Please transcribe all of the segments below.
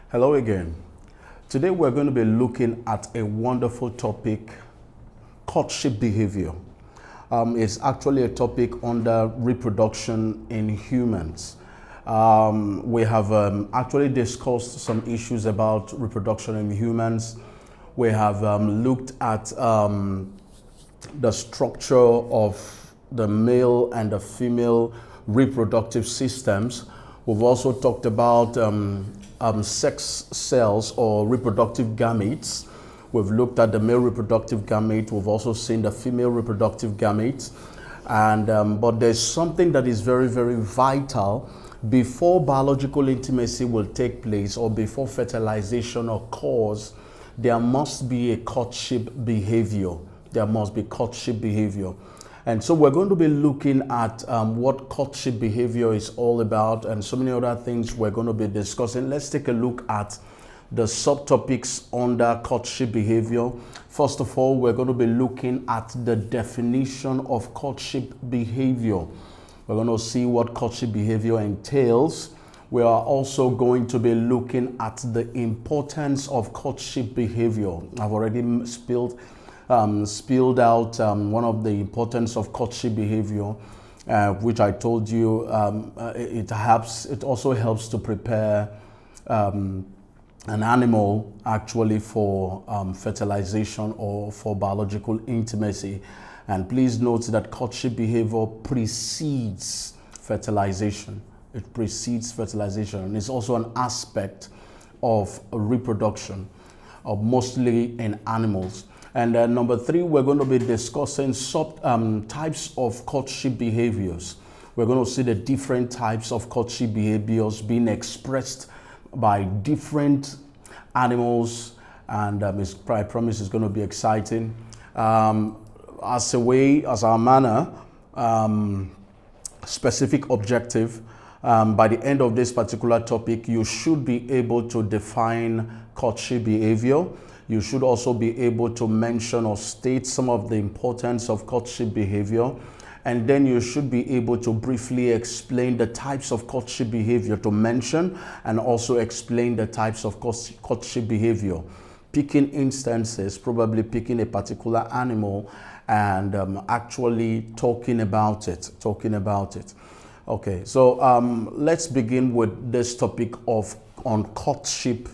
Hello again. Today we're going to be looking at a wonderful topic, courtship behavior. It's actually a topic under reproduction in humans. We have actually discussed some issues about reproduction in humans. We have looked at the structure of the male and the female reproductive systems. We've also talked about sex cells or reproductive gametes. We've looked at the male reproductive gamete. We've also seen the female reproductive gamete. And but there's something that is very, very vital before biological intimacy will take place or before fertilization occurs. There must be a courtship behavior. There must be courtship behavior. And so we're going to be looking at what courtship behavior is all about and so many other things we're going to be discussing. Let's take a look at the subtopics under courtship behavior. First of all, we're going to be looking at the definition of courtship behavior. We're going to see what courtship behavior entails. We are also going to be looking at the importance of courtship behavior. I've already spilled out one of the importance of courtship behavior, which I told you it also helps to prepare an animal actually for fertilization or for biological intimacy. And please note that courtship behavior precedes fertilization. It precedes fertilization, and it's also an aspect of reproduction, mostly in animals. And number three, we're going to be discussing types of courtship behaviors. We're going to see the different types of courtship behaviors being expressed by different animals, and I promise it's going to be exciting. As our manner, specific objective, by the end of this particular topic, you should be able to define courtship behavior. You should also be able to mention or state some of the importance of courtship behavior. And then you should be able to briefly explain the types of courtship behavior to mention and also explain the types of courtship behavior. Picking instances, probably picking a particular animal and actually talking about it. Okay, so let's begin with this topic on courtship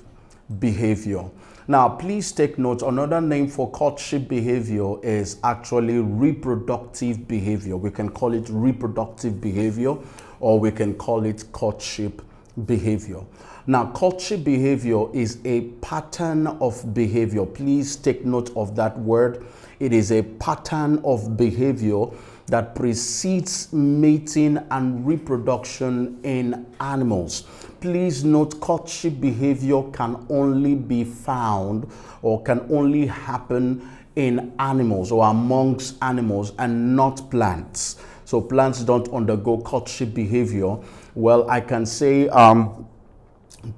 behavior. Now, please take note, another name for courtship behavior is actually reproductive behavior. We can call it reproductive behavior, or we can call it courtship behavior. Now, courtship behavior is a pattern of behavior. Please take note of that word. It is a pattern of behavior that precedes mating and reproduction in animals. Please note, courtship behavior can only be found or can only happen in animals or amongst animals and not plants. So plants don't undergo courtship behavior. Well, I can say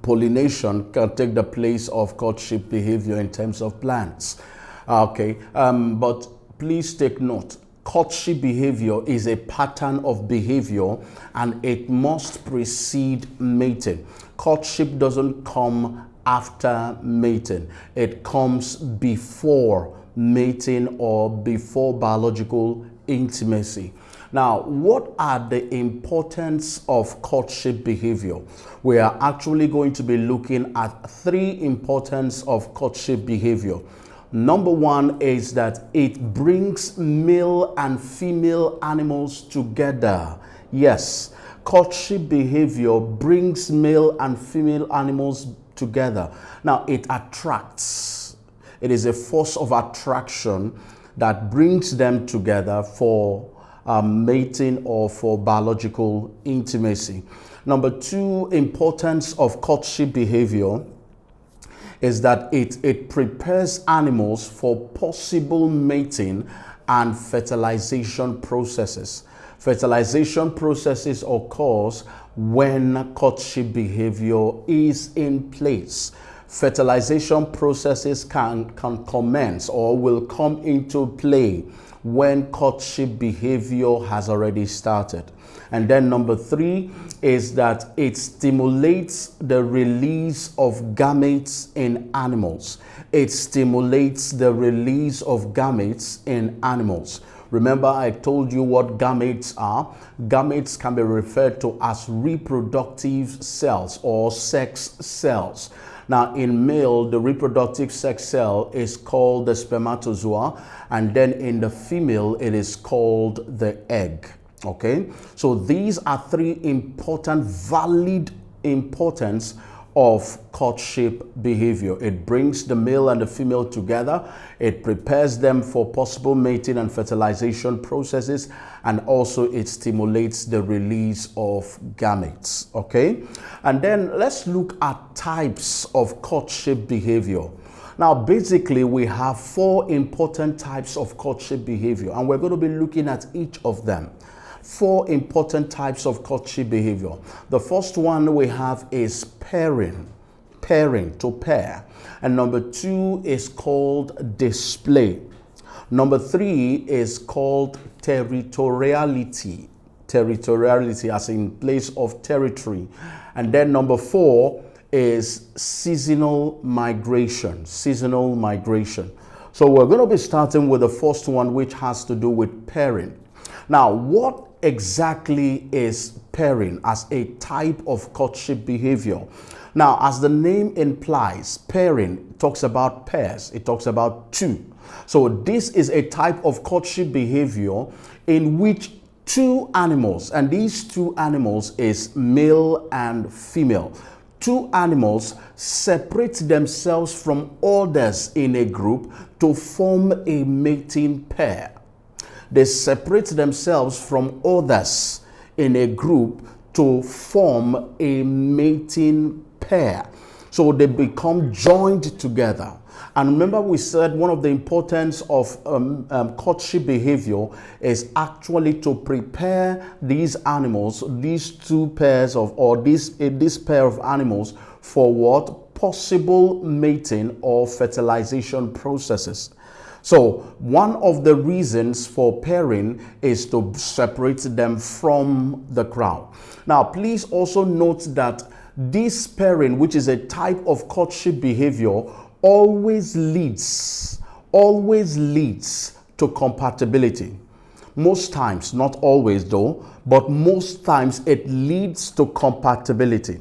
pollination can take the place of courtship behavior in terms of plants. Okay, but please take note, courtship behavior is a pattern of behavior and it must precede mating. Courtship doesn't come after mating. It comes before mating or before biological intimacy. Now, what are the importance of courtship behavior? We are actually going to be looking at three importance of courtship behavior. Number one is that it brings male and female animals together. Yes, courtship behavior brings male and female animals together. Now, it attracts. It is a force of attraction that brings them together for mating or for biological intimacy. Number two, importance of courtship behavior is that it prepares animals for possible mating and fertilization processes. Fertilization processes occurs when courtship behavior is in place. Fertilization processes can commence or will come into play when courtship behavior has already started. And then number 3 is that it stimulates the release of gametes in animals. It stimulates the release of gametes in animals. Remember, I told you what gametes are. Gametes can be referred to as reproductive cells or sex cells. Now, in male, the reproductive sex cell is called the spermatozoa, and then in the female, it is called the egg. Okay, so these are 3 important, valid importance of courtship behavior. It brings the male and the female together. It prepares them for possible mating and fertilization processes, and also it stimulates the release of gametes. Okay, and then let's look at types of courtship behavior. Now, basically, we have 4 important types of courtship behavior, and we're going to be looking at each of them. 4 important types of courtship behavior. The first one we have is pairing, to pair. And number 2 is called display. Number 3 is called territoriality, as in place of territory. And then number 4 is seasonal migration, So we're going to be starting with the first one, which has to do with pairing. Now, what exactly is pairing as a type of courtship behavior? Now, as the name implies, pairing talks about pairs. It talks about 2. So this is a type of courtship behavior in which 2 animals, and these 2 animals is male and female. 2 animals separate themselves from others in a group to form a mating pair. They separate themselves from others in a group to form a mating pair. So they become joined together. And remember, we said one of the importance of courtship behavior is actually to prepare these animals, these 2 pairs of, or this pair of animals, for what? Possible mating or fertilization processes. So one of the reasons for pairing is to separate them from the crowd. Now, please also note that this pairing, which is a type of courtship behavior, always leads to compatibility. Most times, not always though, but most times it leads to compatibility.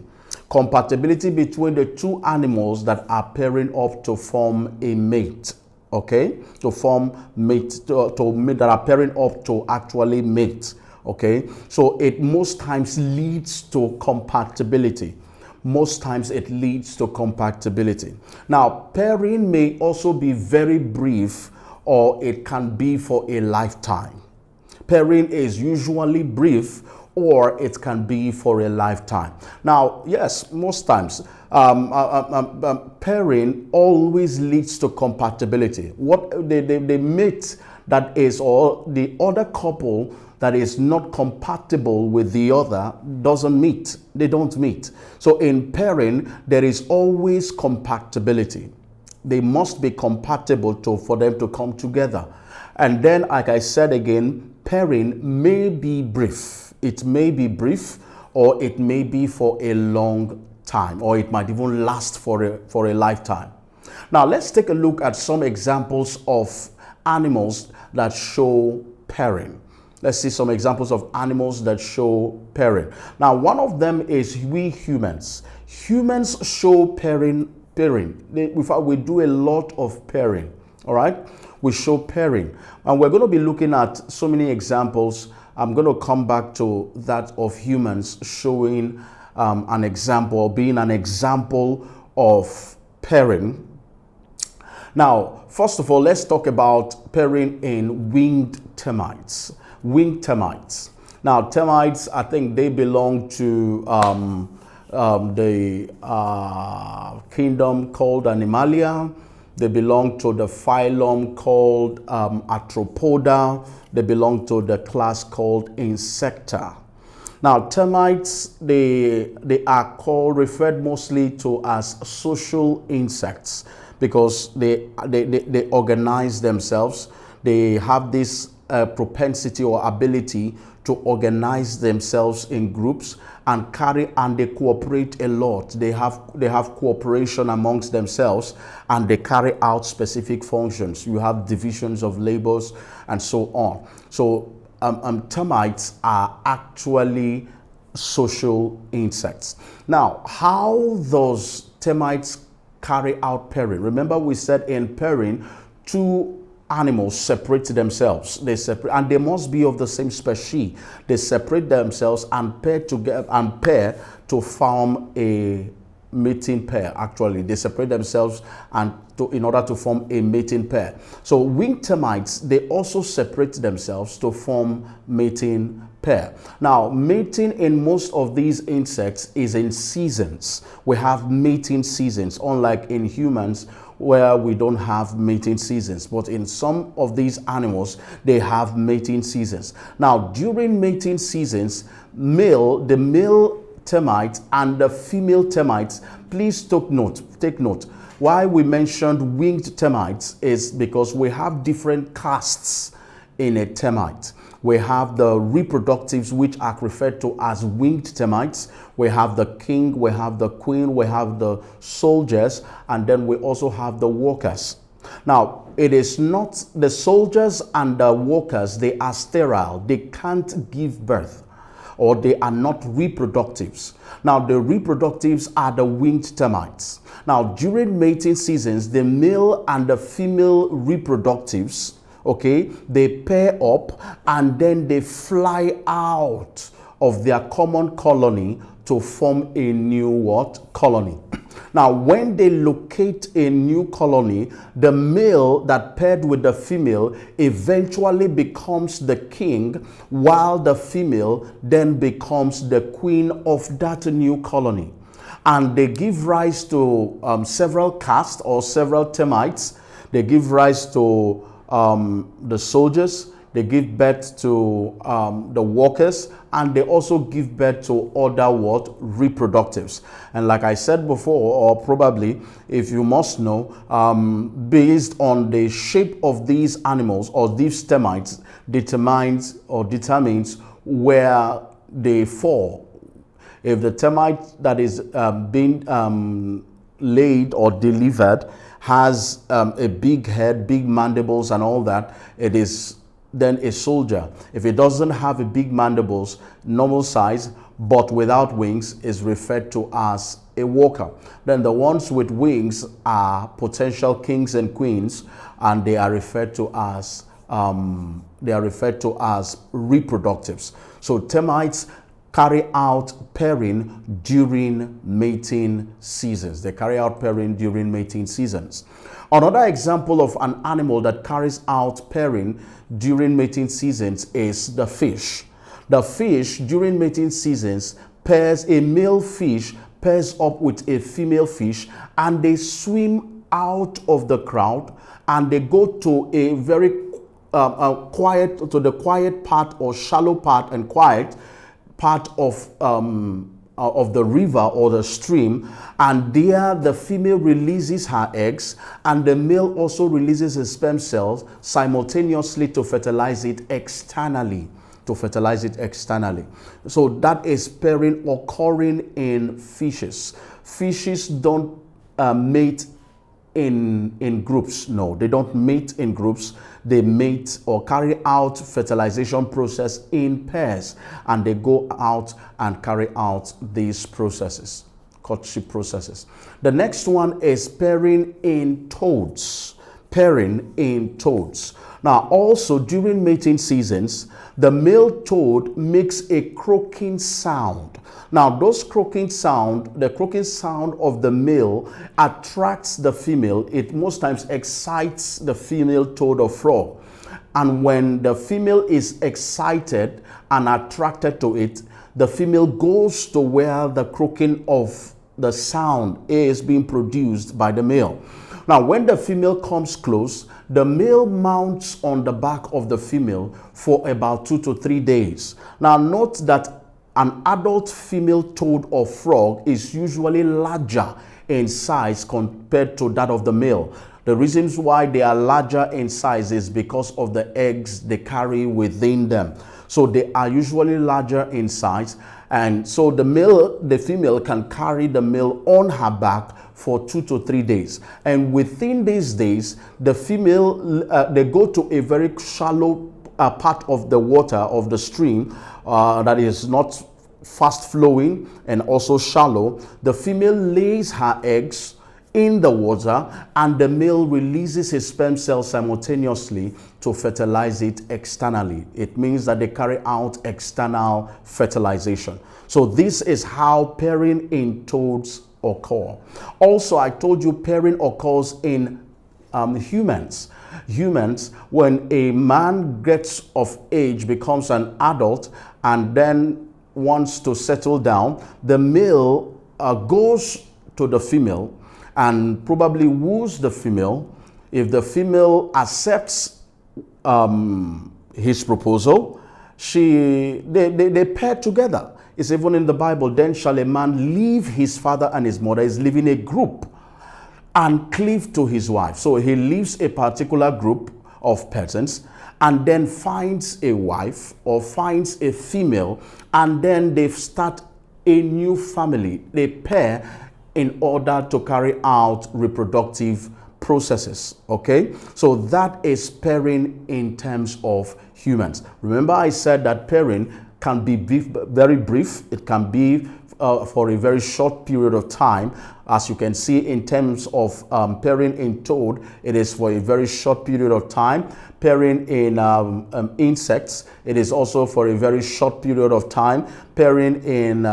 Compatibility between the 2 animals that are pairing up to form a mate. Okay, to form mate, that are pairing up to actually mate. Okay, so it most times leads to compatibility. Now, pairing may also be very brief, or it can be for a lifetime. Pairing is usually brief, or it can be for a lifetime. Now, yes, most times, pairing always leads to compatibility. What the mate that is, or the other couple that is not compatible with the other doesn't meet. They don't meet. So in pairing, there is always compatibility. They must be compatible for them to come together. And then, like I said again, pairing may be brief. It may be brief, or it may be for a long time, or it might even last for a lifetime. Now, let's take a look at some examples of animals that show pairing. Let's see some examples of animals that show pairing. Now, one of them is we humans. Humans show pairing. In fact, we do a lot of pairing. All right, we show pairing, and we're going to be looking at so many examples. I'm going to come back to that of humans showing an example, being an example of pairing. Now, first of all, let's talk about pairing in winged termites. Now, termites, I think they belong to the kingdom called Animalia. They belong to the phylum called Arthropoda. They belong to the class called Insecta. Now, termites, they are referred mostly to as social insects because they organize themselves. They have this a propensity or ability to organize themselves in groups and they cooperate a lot. They have cooperation amongst themselves, and they carry out specific functions. You have divisions of labors and so on. So termites are actually social insects. Now, how does termites carry out pairing? Remember, we said in pairing, two animals separate themselves. They separate, and they must be of the same species. They separate themselves and pair together and pair to form a mating pair. Actually, they separate themselves in order to form a mating pair. So winged termites, they also separate themselves to form mating pair. Now, mating in most of these insects is in seasons. We have mating seasons, unlike in humans where we don't have mating seasons. But in some of these animals, they have mating seasons. Now, during mating seasons, the male termites and the female termites, please take note. Why we mentioned winged termites is because we have different castes in a termite. We have the reproductives, which are referred to as winged termites. We have the king, we have the queen, we have the soldiers, and then we also have the workers. Now, it is not the soldiers and the workers, they are sterile. They can't give birth, or they are not reproductives. Now, the reproductives are the winged termites. Now, during mating seasons, the male and the female reproductives, okay, they pair up and then they fly out of their common colony to form a new colony. Now, when they locate a new colony, the male that paired with the female eventually becomes the king, while the female then becomes the queen of that new colony. And they give rise to several castes or several termites. They give rise to the soldiers, they give birth to the workers, and they also give birth to other reproductives. And like I said before, or probably if you must know, based on the shape of these animals or these termites determines where they fall. If the termite that is being laid or delivered has a big head, big mandibles and all that, it is then a soldier. If it doesn't have a big mandibles, normal size, but without wings, is referred to as a worker. Then the ones with wings are potential kings and queens, and they are referred to as reproductives. So termites carry out pairing during mating seasons. They carry out pairing during mating seasons. Another example of an animal that carries out pairing during mating seasons is the fish. The fish during mating seasons a male fish pairs up with a female fish, and they swim out of the crowd and they go to a very quiet part or shallow part and quiet part of the river or the stream, and there the female releases her eggs and the male also releases his sperm cells simultaneously to fertilize it externally. So that is pairing occurring in fishes. Fishes don't mate in groups. No, they don't mate in groups. They mate or carry out fertilization process in pairs, and they go out and carry out these processes, courtship processes. The next one is pairing in toads. Now, also during mating seasons, the male toad makes a croaking sound. Now, the croaking sound of the male attracts the female. It most times excites the female toad or frog. And when the female is excited and attracted to it, the female goes to where the croaking of the sound is being produced by the male. Now, when the female comes close, the male mounts on the back of the female for about 2 to 3 days. Now, note that an adult female toad or frog is usually larger in size compared to that of the male. The reasons why they are larger in size is because of the eggs they carry within them. So they are usually larger in size, and so the female can carry the male on her back for 2 to 3 days. And within these days, the female, they go to a very shallow part of the water, of the stream, that is not fast flowing and also shallow. The female lays her eggs in the water, and the male releases his sperm cells simultaneously to fertilize it externally. It means that they carry out external fertilization. So this is how pairing in toads occur. Also, I told you pairing occurs in humans. Humans, when a man gets of age, becomes an adult, and then wants to settle down, the male goes to the female and probably woos the female. If the female accepts his proposal, they pair together. It's even in the Bible. Then shall a man leave his father and his mother, is living a group, and cleave to his wife. So he leaves a particular group of persons and then finds a wife or finds a female, and then they start a new family. They pair in order to carry out reproductive processes. Okay, so that is pairing in terms of humans. Remember, I said that pairing can be very brief. It can be for a very short period of time. As you can see, in terms of pairing in toad, it is for a very short period of time. Pairing in insects, it is also for a very short period of time. Pairing in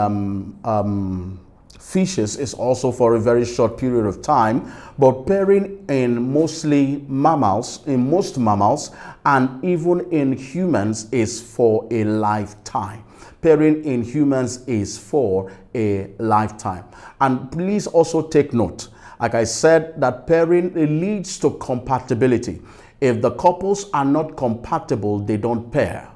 fishes is also for a very short period of time. But pairing in most mammals, and even in humans, is for a lifetime. Pairing in humans is for a lifetime. And please also take note, like I said, that pairing leads to compatibility. If the couples are not compatible, they don't pair.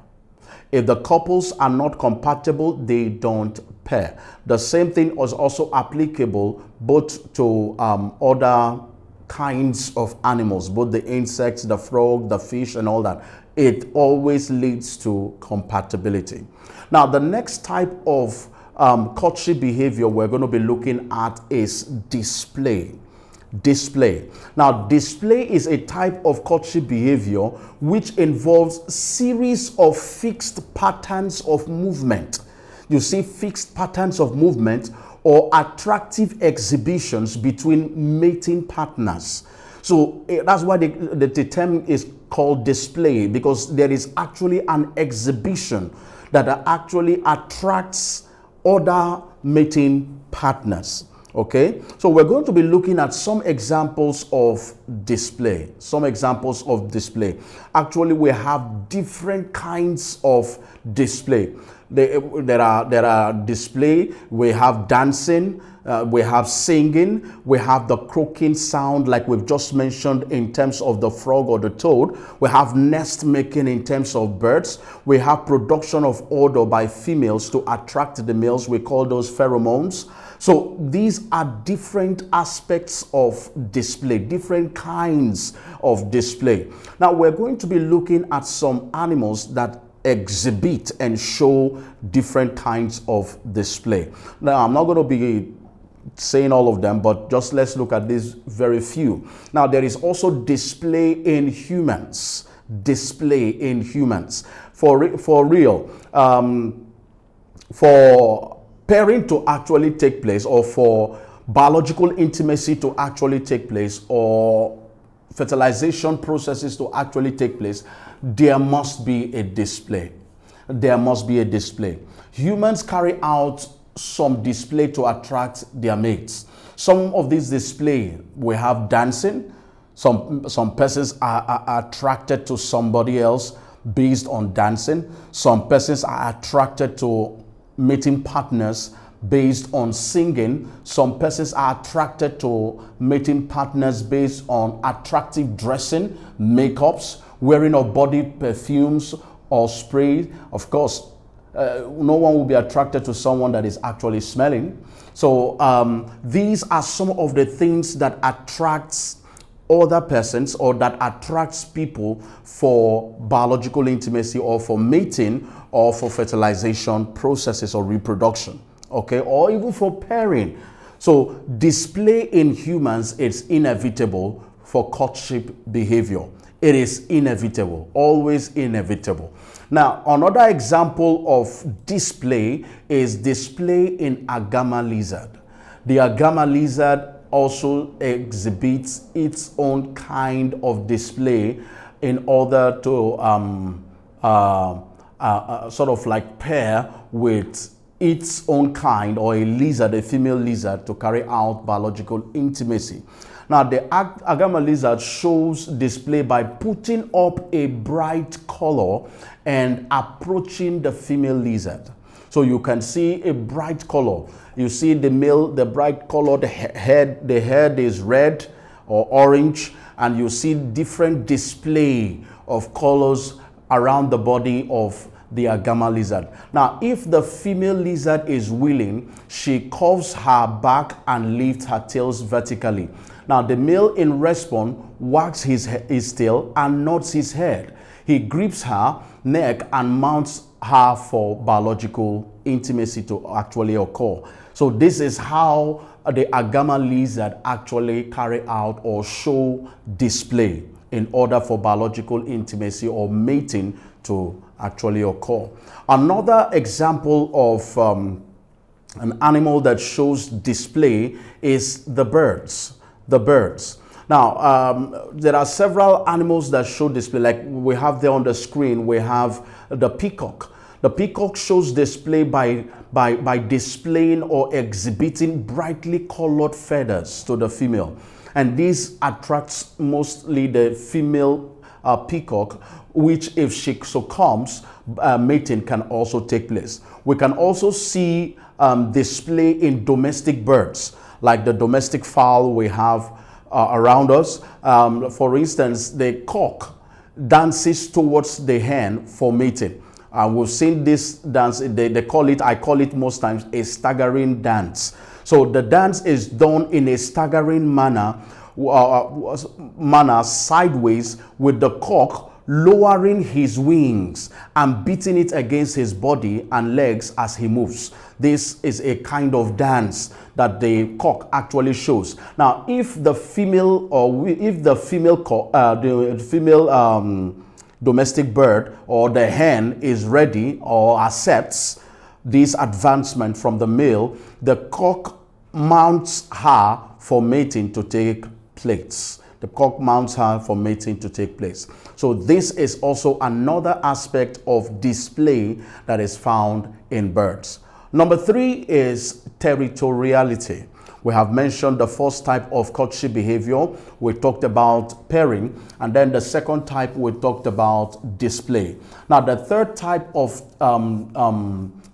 If the couples are not compatible, they don't pair. The same thing is also applicable both to other kinds of animals, both the insects, the frog, the fish, and all that. It always leads to compatibility. Now, the next type of courtship behavior we're going to be looking at is display. Display. Now, display is a type of courtship behavior which involves series of fixed patterns of movement. You see, fixed patterns of movement or attractive exhibitions between mating partners. So that's why the term is called display, because there is actually an exhibition that actually attracts other mating partners. Okay, so we're going to be looking at some examples of display. Actually, we have different kinds of display. There are display. We have dancing. We have singing. We have the croaking sound, like we've just mentioned in terms of the frog or the toad. We have nest making in terms of birds. We have production of odor by females to attract the males. We call those pheromones. So these are different aspects of display, different kinds of display. Now we're going to be looking at some animals that exhibit and show different kinds of display. Now I'm not going to be saying all of them, but just let's look at these very few. Now there is also display in humans. Display in humans. For real. For pairing to actually take place, or for biological intimacy to actually take place, or fertilization processes to actually take place, there must be a display. There must be a display. Humans carry out some display to attract their mates. Some of these display, we have dancing. Some persons are attracted to somebody else based on dancing. Some persons are attracted to mating partners based on singing. Some persons are attracted to mating partners based on attractive dressing, makeups, wearing of body perfumes or spray. Of course, no one will be attracted to someone that is actually smelling. So these are some of the things that attracts other persons or that attracts people for biological intimacy or for mating or for fertilization processes or reproduction, okay, or even for pairing. So display in humans is inevitable for courtship behavior. It is inevitable, always inevitable. Now, another example of display is display in agama lizard. The agama lizard also exhibits its own kind of display in order to sort of like pair with its own kind, or a lizard, a female lizard, to carry out biological intimacy. Now, the agama lizard shows display by putting up a bright color and approaching the female lizard. So you can see a bright color. You see the male, the bright color, the head is red or orange, and you see different display of colors around the body of the agama lizard. Now, if the female lizard is willing, she curves her back and lifts her tails vertically. Now, the male in response wags his tail and nods his head. He grips her neck and mounts her for biological intimacy to actually occur. So this is how the agama lizard actually carry out or show display in order for biological intimacy or mating to actually occur. Another example of an animal that shows display is the birds. The birds. Now, there are several animals that show display, like we have there on the screen. We have the peacock. The peacock shows display by displaying or exhibiting brightly colored feathers to the female. And this attracts mostly the female peacock, which if she succumbs, mating can also take place. We can also see display in domestic birds, like the domestic fowl we have around us. For instance, the cock dances towards the hen for mating. We've seen this dance, they call it, I call it most times, a staggering dance. So the dance is done in a staggering manner sideways, with the cock lowering his wings and beating it against his body and legs as he moves. This is a kind of dance that the cock actually shows. Now, if the female domestic bird or the hen is ready or accepts this advancement from the male, the cock mounts her for mating to take place. The cock mounts her for mating to take place. So this is also another aspect of display that is found in birds. Number 3 is territoriality. We have mentioned the first type of courtship behavior. We talked about pairing, and then the second type we talked about display. Now, the third type of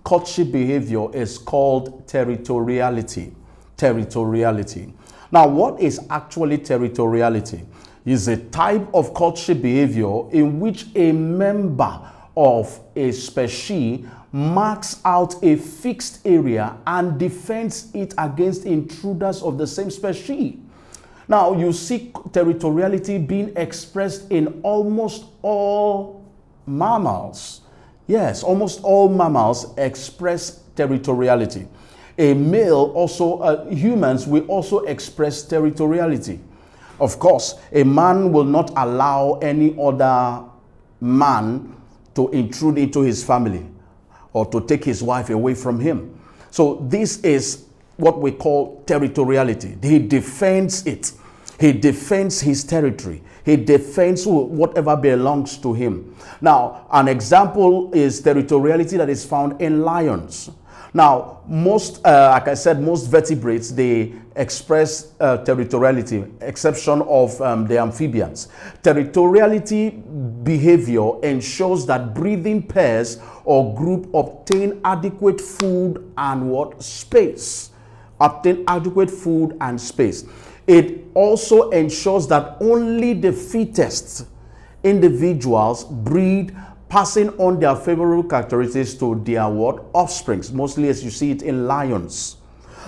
courtship behavior is called territoriality. Territoriality. Now, what is actually territoriality? It's a type of courtship behavior in which a member of a species marks out a fixed area and defends it against intruders of the same species. Now, you see territoriality being expressed in almost all mammals. Yes, almost all mammals express territoriality. A male also, humans will also express territoriality. Of course, a man will not allow any other man to intrude into his family or to take his wife away from him. So this is what we call territoriality. He defends it. He defends his territory. He defends whatever belongs to him. Now, an example is territoriality that is found in lions. Now, like I said, most vertebrates, they express territoriality, exception of the amphibians. Territoriality behavior ensures that breeding pairs or group obtain adequate food and space. Obtain adequate food and space. It also ensures that only the fittest individuals breed, passing on their favorable characteristics to their offsprings, mostly as you see it in lions.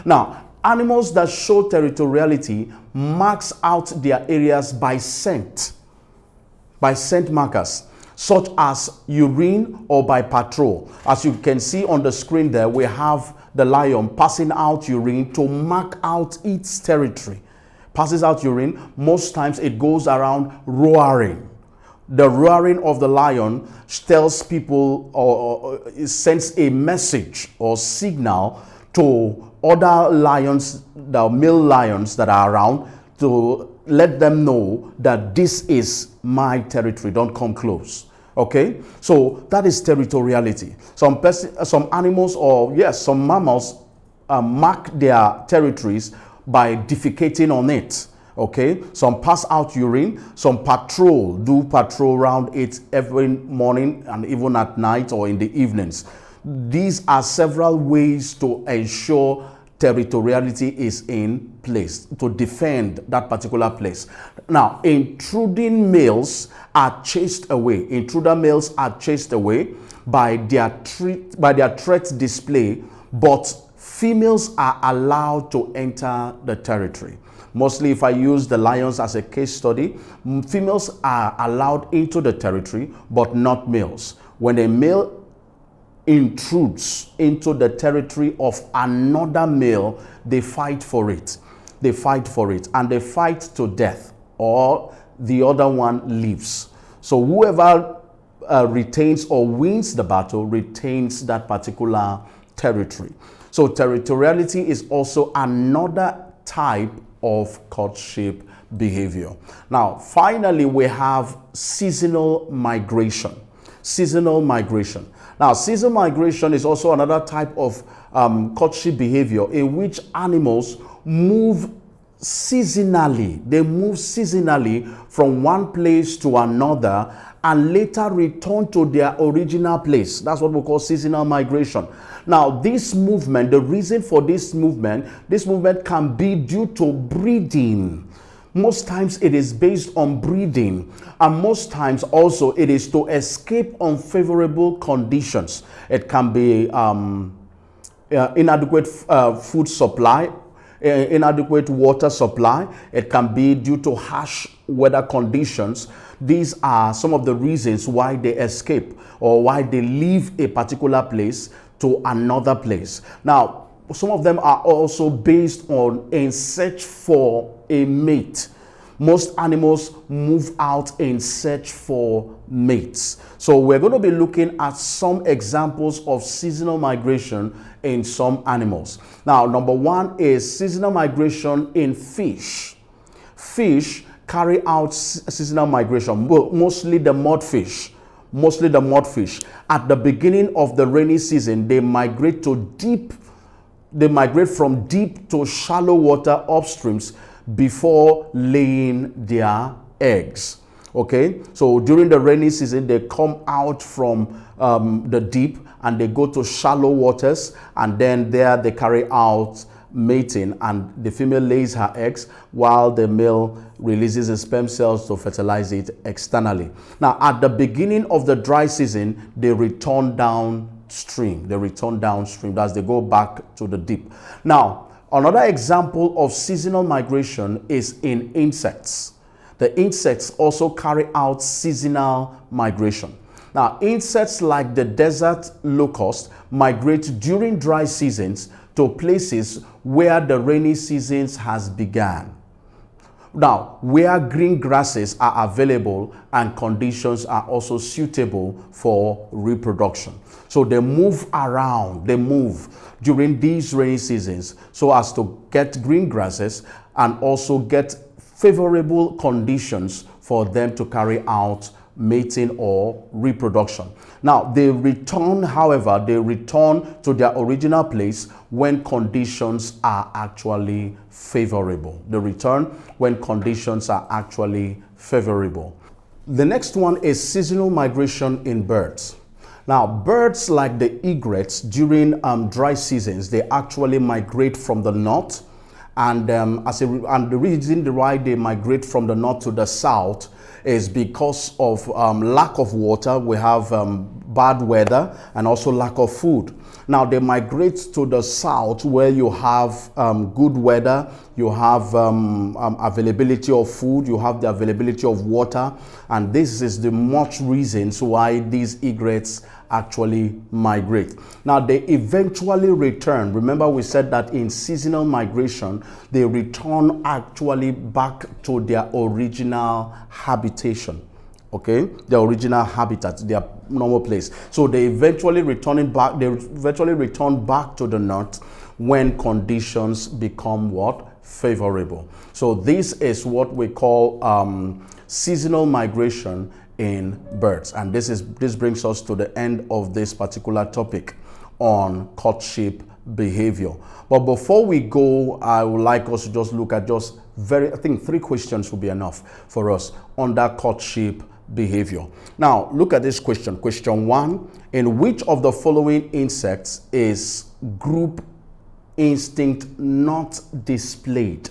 Now, Animals that show territoriality marks out their areas by scent markers, such as urine or by patrol. As you can see on the screen there, we have the lion passing out urine to mark out its territory. Passes out urine, most times it goes around roaring. The roaring of the lion tells people or it sends a message or signal to other lions, the male lions that are around, to let them know that this is my territory, don't come close. Okay, so that is territoriality. Some animals, or yes, some mammals mark their territories by defecating on it. Okay, some pass out urine, some do patrol around it every morning and even at night or in the evenings. These are several ways to ensure territoriality is in place, to defend that particular place. Now, intruding males are chased away. Intruder males are chased away by their threat display, but females are allowed to enter the territory. Mostly, if I use the lions as a case study, females are allowed into the territory, but not males. When a male intrudes into the territory of another male, they fight for it. They fight for it, and they fight to death, or the other one leaves. So whoever retains or wins the battle retains that particular territory. So territoriality is also another type of courtship behavior. Now, finally, we have seasonal migration. Seasonal migration. Now, seasonal migration is also another type of courtship behavior in which animals move seasonally. They move seasonally from one place to another and later return to their original place. That's what we call seasonal migration. Now, this movement, the reason for this movement can be due to breeding. Most times it is based on breeding, and most times also it is to escape unfavorable conditions. It can be inadequate food supply, inadequate water supply. It can be due to harsh weather conditions. These are some of the reasons why they escape or why they leave a particular place to another place. Now, some of them are also based on in search for a mate. Most animals move out in search for mates. So we're going to be looking at some examples of seasonal migration in some animals. Now, number one is seasonal migration in fish. Fish carry out seasonal migration, mostly the mudfish. At the beginning of the rainy season, they migrate from deep to shallow water upstreams before laying their eggs. Okay, so during the rainy season, they come out from the deep and they go to shallow waters, and then there they carry out mating, and the female lays her eggs while the male releases the sperm cells to fertilize it externally. Now, at the beginning of the dry season, they return downstream. As they go back to the deep. Now, another example of seasonal migration is in insects. The insects also carry out seasonal migration. Now, insects like the desert locust migrate during dry seasons to places where the rainy seasons has begun. Now, where green grasses are available and conditions are also suitable for reproduction. So they move around, during these rainy seasons so as to get green grasses and also get favorable conditions for them to carry out mating or reproduction. Now, they return to their original place when conditions are actually favorable. The next one is seasonal migration in birds. Now, birds like the egrets during dry seasons, they actually migrate from the north And and the reason why they migrate from the north to the south is because of lack of water. We have bad weather and also lack of food. Now they migrate to the south where you have good weather, you have availability of food, you have the availability of water, and this is the much reasons why these egrets actually migrate. Now they eventually return. Remember we said that in seasonal migration, they return actually back to their original habitation. Okay, their original habitat, their normal place. So they eventually return back to the north when conditions become what? Favorable. So this is what we call seasonal migration in birds. And this brings us to the end of this particular topic on courtship behavior. But before we go, I would like us to just look at I think 3 questions will be enough for us under courtship behavior. Now, look at this question. Question 1, in which of the following insects is group instinct not displayed?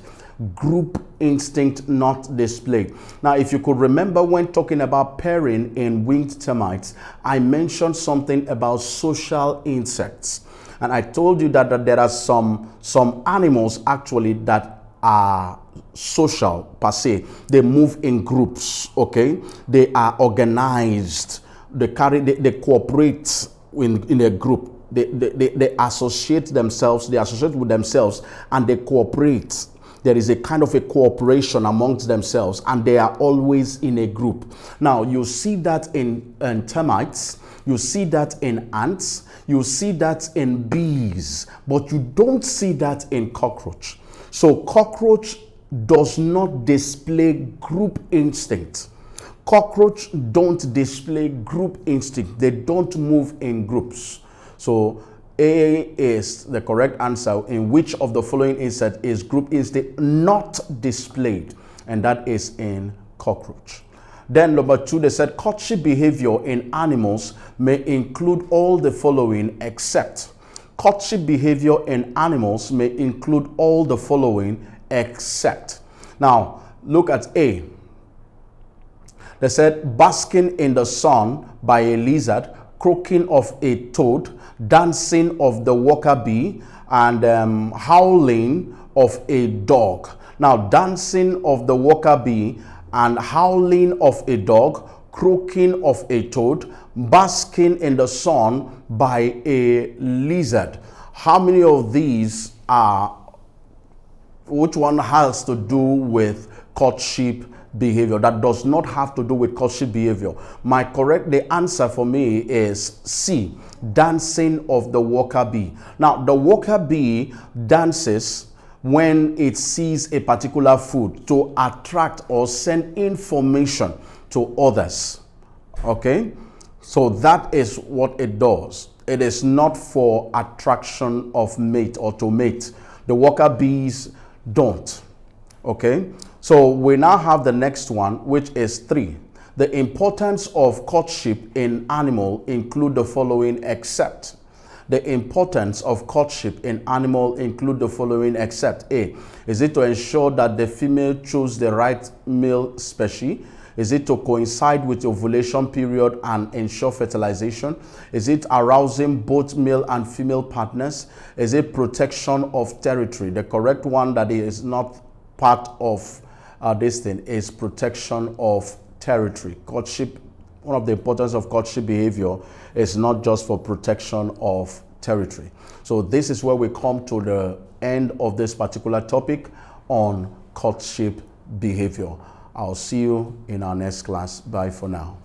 Group instinct not displayed. Now, if you could remember when talking about pairing in winged termites, I mentioned something about social insects. And I told you that there are some animals actually that are social per se. They move in groups, okay? They are organized. They cooperate in a group. They associate themselves, they associate with themselves, and they cooperate. There is a kind of a cooperation amongst themselves, and they are always in a group. Now, you see that in termites, you see that in ants, you see that in bees, but you don't see that in cockroach. So cockroach does not display group instinct. Cockroach don't display group instinct. They don't move in groups. So A is the correct answer. In which of the following insect is group instinct not displayed? And that is in cockroach. Then number 2, they said courtship behavior in animals may include all the following except. Courtship behavior in animals may include all the following except. Now, look at A. They said basking in the sun by a lizard, croaking of a toad, dancing of the worker bee, and howling of a dog. Now, dancing of the worker bee and howling of a dog, croaking of a toad, basking in the sun by a lizard. How many of these are, which one has to do with courtship behavior? That does not have to do with courtship behavior. The answer for me is C, dancing of the worker bee. Now, the worker bee dances when it sees a particular food to attract or send information to others. Okay? So that is what it does. It is not for attraction of mate or to mate. The worker bees don't. Okay? So we now have the next one, which is 3. The importance of courtship in animal include the following except. The importance of courtship in animal include the following except. A, is it to ensure that the female choose the right male species? Is it to coincide with ovulation period and ensure fertilization? Is it arousing both male and female partners? Is it protection of territory? The correct one that is not part of this thing is protection of territory. Courtship, one of the importance of courtship behavior is not just for protection of territory. So this is where we come to the end of this particular topic on courtship behavior. I'll see you in our next class. Bye for now.